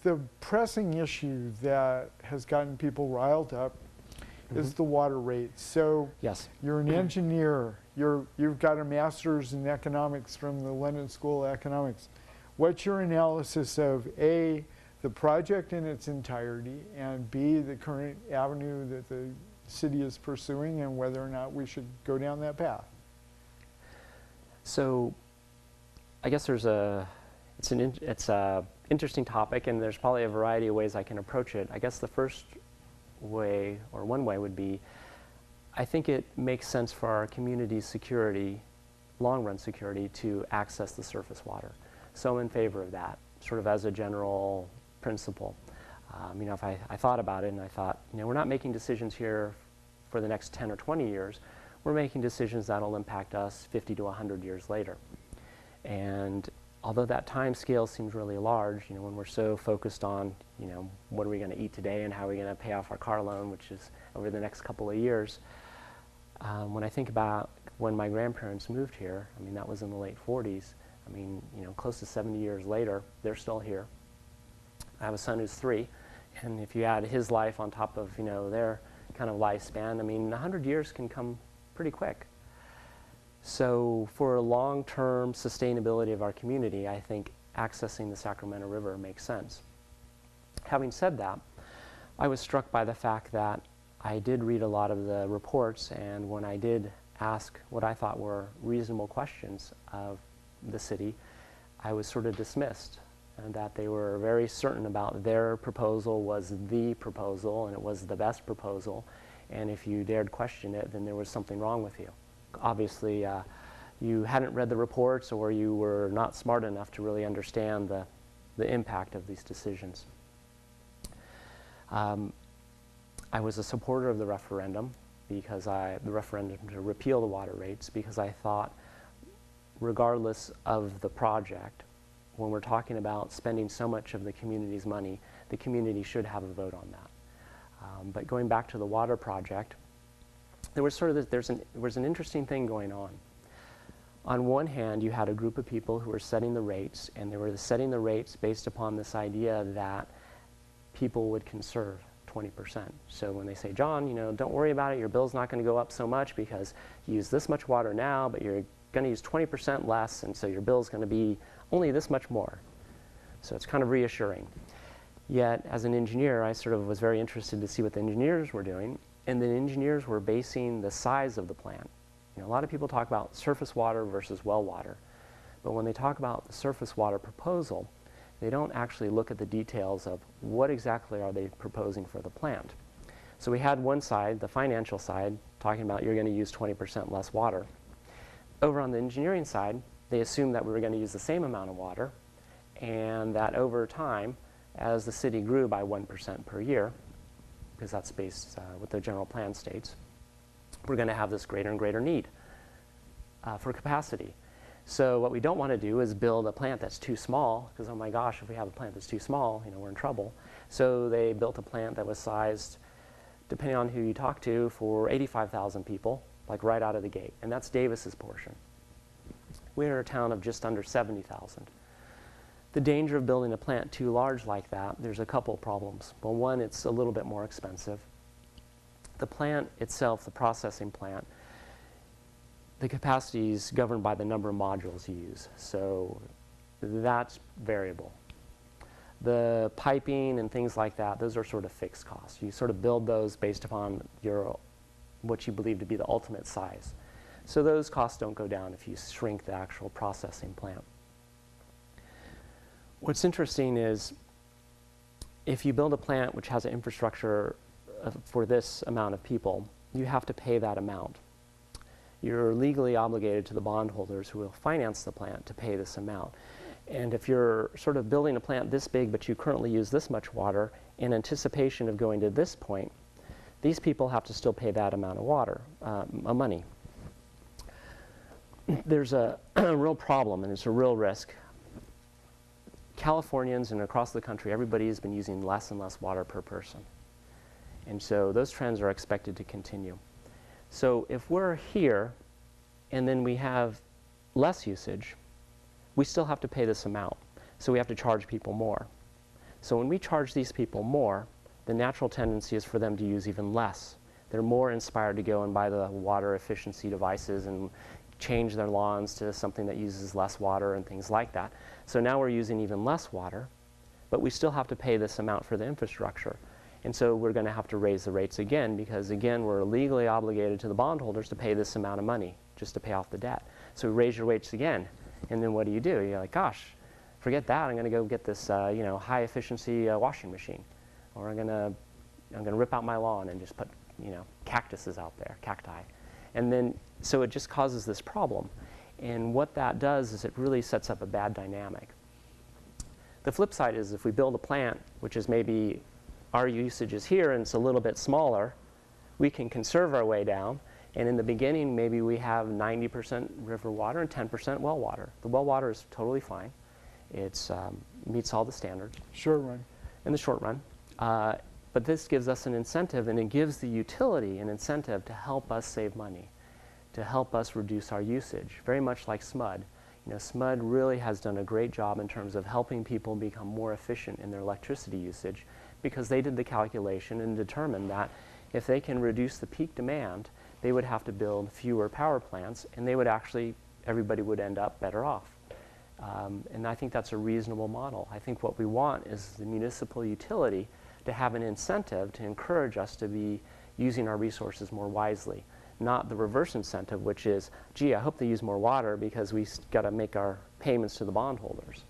the pressing issue that has gotten people riled up is the water rates. So Yes. you're an engineer, you've got a master's in economics from the London School of Economics. What's your analysis of A, the project in its entirety, and B, the current avenue that the city is pursuing, and whether or not we should go down that path? So I guess it's a interesting topic, and there's probably a variety of ways I can approach it. I guess the first way, or one way, would be, I think it makes sense for our community's security, long-run security, to access the surface water. So I'm in favor of that, sort of as a general principle. You know, if I thought about it and I thought, you know, we're not making decisions here for the next 10 or 20 years, we're making decisions that'll impact us 50 to 100 years later. And although that time scale seems really large, you know, when we're so focused on, you know, what are we going to eat today and how are we going to pay off our car loan, which is over the next couple of years, when I think about when my grandparents moved here, I mean, that was in the late 40s. I mean, you know, close to 70 years later, they're still here. I have a son who's 3, and if you add his life on top of, you know, their kind of lifespan, I mean, 100 years can come pretty quick. So for long-term sustainability of our community, I think accessing the Sacramento River makes sense. Having said that, I was struck by the fact that I did read a lot of the reports, and when I did ask what I thought were reasonable questions of the city, I was sort of dismissed, and that they were very certain about their proposal was the proposal and it was the best proposal, and if you dared question it, then there was something wrong with you. Obviously, you hadn't read the reports, or you were not smart enough to really understand the impact of these decisions. I was a supporter of the referendum, because the referendum to repeal the water rates, because I thought, regardless of the project, when we're talking about spending so much of the community's money, the community should have a vote on that. But going back to the water project, there was sort of there was an interesting thing going on. On one hand, you had a group of people who were setting the rates, and they were setting the rates based upon this idea that people would conserve 20%. So when they say, John, you know, don't worry about it, your bill's not going to go up so much because you use this much water now, but you're going to use 20% less, and so your bill's going to be only this much more. So it's kind of reassuring. Yet, as an engineer, I sort of was very interested to see what the engineers were doing, and the engineers were basing the size of the plant. You know, a lot of people talk about surface water versus well water, but when they talk about the surface water proposal, they don't actually look at the details of what exactly are they proposing for the plant. So we had one side, the financial side, talking about you're going to use 20% less water. Over on the engineering side, they assumed that we were going to use the same amount of water, and that over time, as the city grew by 1% per year, because that's based what the general plan states, we're going to have this greater and greater need for capacity. So what we don't want to do is build a plant that's too small, because oh my gosh, if we have a plant that's too small, you know, we're in trouble. So they built a plant that was sized, depending on who you talk to, for 85,000 people, like right out of the gate, and that's Davis's portion. We're a town of just under 70,000. The danger of building a plant too large like that, there's a couple problems. Well, one, it's a little bit more expensive. The plant itself, the processing plant, the capacity is governed by the number of modules you use, so that's variable. The piping and things like that, those are sort of fixed costs. You sort of build those based upon what you believe to be the ultimate size. So those costs don't go down if you shrink the actual processing plant. What's interesting is if you build a plant which has an infrastructure for this amount of people, you have to pay that amount. You're legally obligated to the bondholders who will finance the plant to pay this amount. And if you're sort of building a plant this big, but you currently use this much water in anticipation of going to this point, these people have to still pay that amount of water, money. There's a real problem, and it's a real risk. Californians and across the country, everybody has been using less and less water per person. And so those trends are expected to continue. So if we're here and then we have less usage, we still have to pay this amount. So we have to charge people more. So when we charge these people more, the natural tendency is for them to use even less. They're more inspired to go and buy the water efficiency devices and change their lawns to something that uses less water and things like that. So now we're using even less water, but we still have to pay this amount for the infrastructure. And so we're going to have to raise the rates again because, again, we're legally obligated to the bondholders to pay this amount of money just to pay off the debt. So we raise your rates again. And then what do? You're like, gosh, forget that. I'm going to go get this high efficiency washing machine. Or I'm going to rip out my lawn and just put cactuses out there, cacti. And then, so it just causes this problem. And what that does is it really sets up a bad dynamic. The flip side is if we build a plant, which is maybe our usage is here and it's a little bit smaller, we can conserve our way down. And in the beginning, maybe we have 90% river water and 10% well water. The well water is totally fine. It meets all the standards. Short run. In the short run. But this gives us an incentive, and it gives the utility an incentive to help us save money, to help us reduce our usage, very much like SMUD. SMUD really has done a great job in terms of helping people become more efficient in their electricity usage because they did the calculation and determined that if they can reduce the peak demand, they would have to build fewer power plants, and they would actually, everybody would end up better off. And I think that's a reasonable model. I think what we want is the municipal utility to have an incentive to encourage us to be using our resources more wisely, not the reverse incentive, which is, gee, I hope they use more water because we got to make our payments to the bondholders.